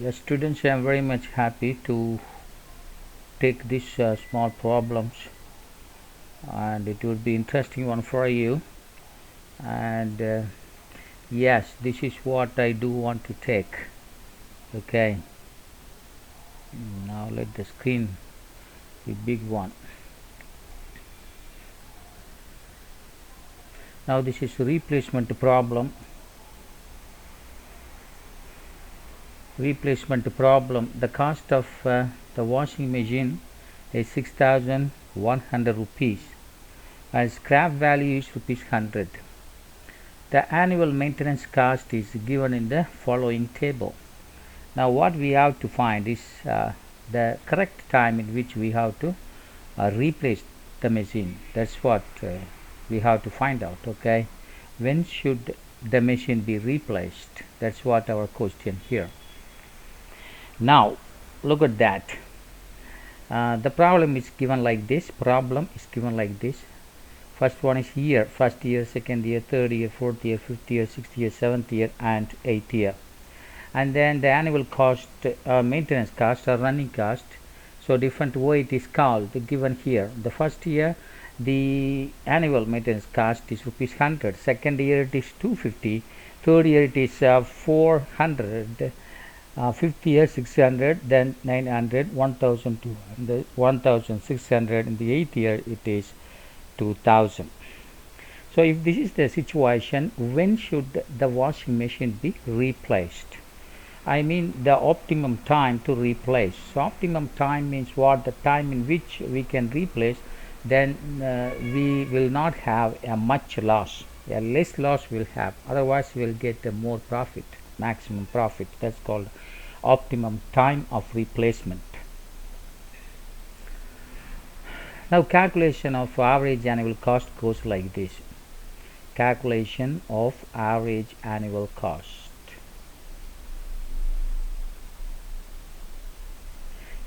Yes, students, I am very much happy to take these small problems, and it will be interesting one for you. And yes, this is what I do want to take. Okay, now let the screen be big one. Now this is a replacement problem. The cost of the washing machine is 6,100 rupees, and scrap value is rupees 100. The annual maintenance cost is given in the following table. Now what we have to find is the correct time in which we have to replace the machine. That's what we have to find out. Okay, when should the machine be replaced? That's what our question here. Now look at that. The problem is given like this. First one is year: first year, second year, third year, fourth year, fifth year, sixth year, seventh year, and eighth year. And then the annual cost, maintenance cost or running cost. So different way it is called given here. The first year the annual maintenance cost is rupees 100, second year it is 250, third year it is 400, fifth year 600, then 900, 1200, 1600. In the eighth year it is 2000. So if this is the situation, when should the washing machine be replaced? I mean the optimum time to replace. So optimum time means what? The time in which we can replace, then we will not have a much loss. A less loss we'll have, otherwise we'll get a more profit, maximum profit. That's called optimum time of replacement. Now calculation of average annual cost goes like this. Calculation of average annual cost.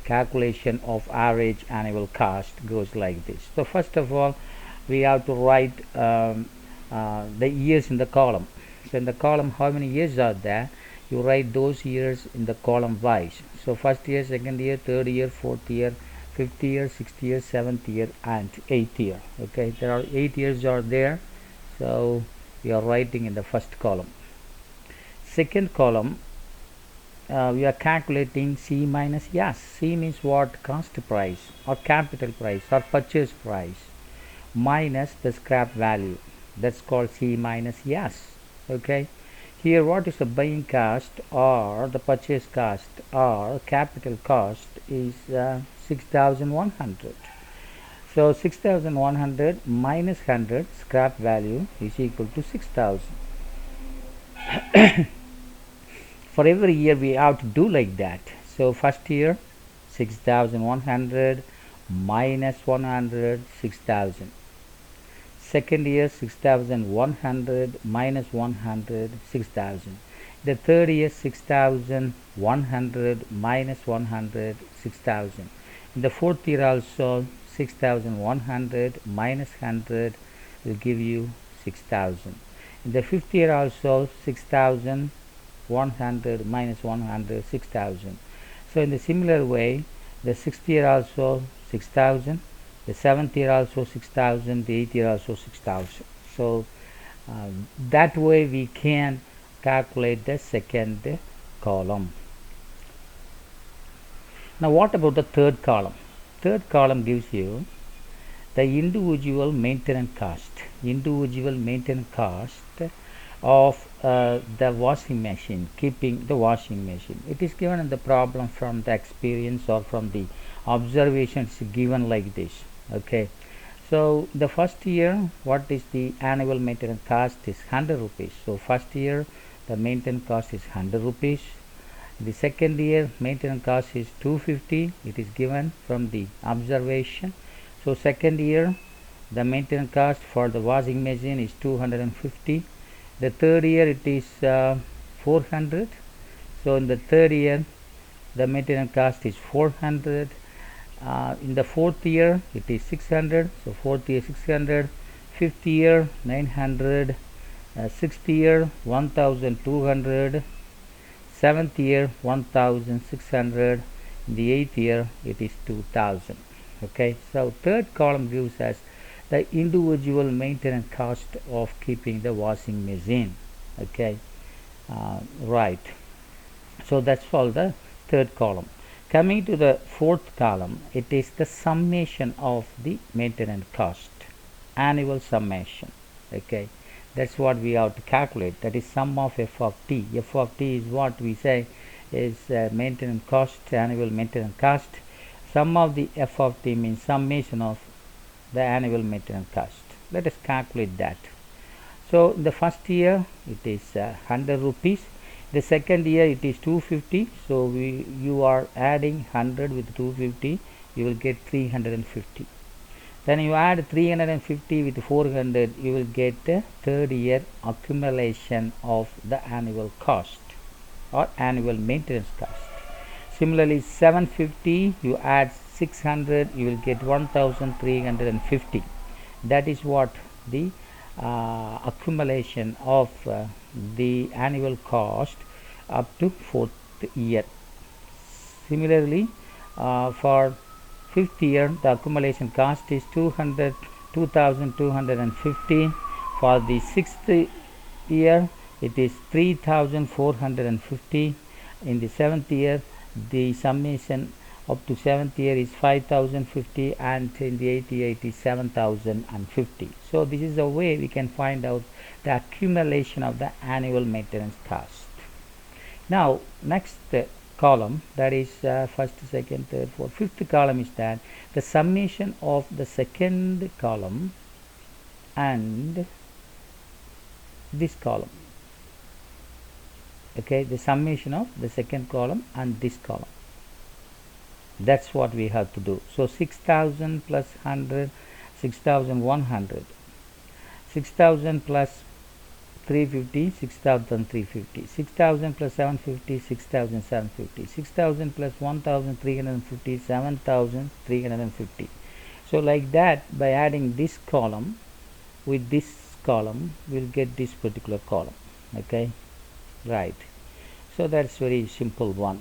Calculation of average annual cost goes like this. So first of all, we have to write the years in the column. So in the column, how many years are there? You write those years in the column wise. So first year, second year, third year, fourth year, fifth year, sixth year, seventh year, and eighth year. Okay, there are 8 years are there. So we are writing in the first column. Second column, we are calculating C minus S. C means what? Cost price or capital price or purchase price minus the scrap value. That's called C minus S. Okay, here what is the buying cost or the purchase cost or capital cost is 6,100. So 6,100 minus 100 scrap value is equal to 6,000. For every year we have to do like that. So first year 6,100 minus 100, 6,000. Second year 6,100 minus 100, 6,000. The third year 6,100 minus 100, 6,000. In the fourth year also 6,100 minus 100 will give you 6,000. In the fifth year also 6,100 minus 100, 6,000. So in the similar way, the sixth year also 6,000, the seventh year also 6,000, the eighth year also 6,000. So that way we can calculate the second column. Now what about the third column? Third column gives you the individual maintenance cost. Individual maintenance cost of the washing machine, keeping the washing machine. It is given in the problem from the experience or from the observations given like this. Okay, so the first year, what is the annual maintenance cost is 100 rupees. So first year the maintenance cost is 100 rupees. The second year maintenance cost is 250. It is given from the observation. So second year the maintenance cost for the washing machine is 250. The third year it is 400. So in the third year the maintenance cost is 400. In the fourth year it is 600. So fourth year 600. Fifth year 900. Sixth year 1200. 7th year 1600, in the 8th year it is 2000. Okay, so third column gives us the individual maintenance cost of keeping the washing machine. Okay, right, so that's for the third column. Coming to the fourth column, it is the summation of the maintenance cost, annual summation. Okay, that's what we have to calculate, that is sum of f of t. F of t is what we say is maintenance cost, annual maintenance cost. Sum of the f of t means summation of the annual maintenance cost. Let us calculate that. So in the first year it is 100 rupees, the second year it is 250, so you are adding 100 with 250, you will get 350. Then you add 350 with 400, you will get the third year accumulation of the annual cost or annual maintenance cost. Similarly 750, you add 600, you will get 1350. That is what the accumulation of the annual cost up to fourth year. Similarly for fifth year the accumulation cost is 2250. For the sixth year it is 3450. In the seventh year the summation up to seventh year is 5050, and in the eighth year it is 7050. So this is the way we can find out the accumulation of the annual maintenance cost. Now next column, that is first, second, third, fourth, fifth column is that the summation of the second column and this column. Okay, the summation of the second column and this column. That's what we have to do. So 6000 plus 100, 6100. 6000 plus 350, 6350. 6000 plus 750, 6750. 6000 plus 1350, 7350. So like that, by adding this column with this column, we'll get this particular column. Okay, right. So that's very simple one.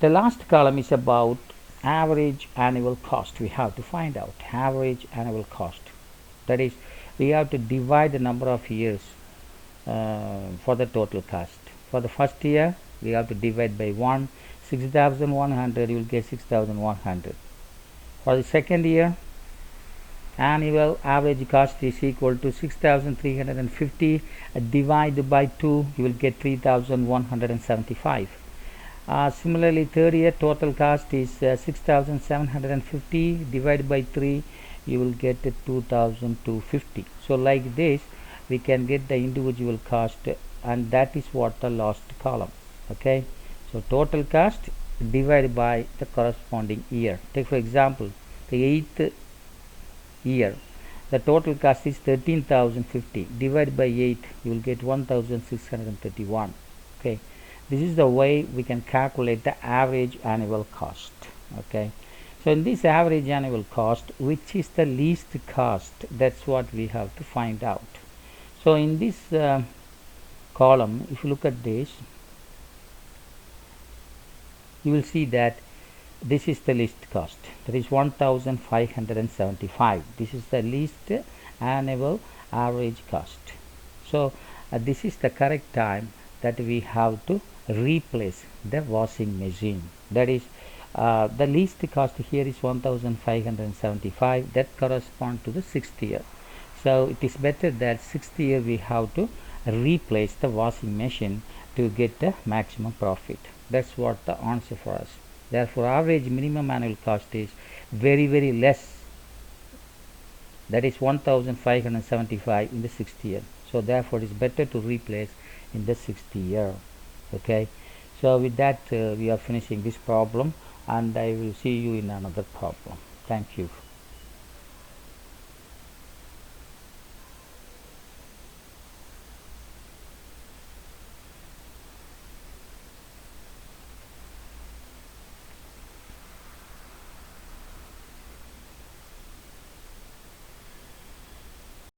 The last column is about average annual cost. We have to find out average annual cost. That is, we have to divide the number of years for the total cost. For the first year we have to divide by 1, 6100, you will get 6100. For the second year, annual average cost is equal to 6350, divided by 2, you will get 3175. Similarly third year total cost is 6750, divided by 3, you will get 2250. So like this we can get the individual cost, and that is what the last column. Okay, so total cost divided by the corresponding year. Take for example the 8th year, the total cost is 13,050, divided by 8, you will get 1631. Okay, this is the way we can calculate the average annual cost. Okay, so in this average annual cost, which is the least cost, that's what we have to find out. So in this column, if you look at this, you will see that this is the least cost, that is 1575. This is the least annual average cost. So this is the correct time that we have to replace the washing machine. That is the least cost here is 1575, that corresponds to the 6th year. So it is better that 6th year we have to replace the washing machine to get the maximum profit. That's what the answer for us. Therefore average minimum annual cost is very less, that is 1575 in the 6th year. So therefore it is better to replace in the 6th year. Okay, so with that we are finishing this problem, and I will see you in another problem. Thank you.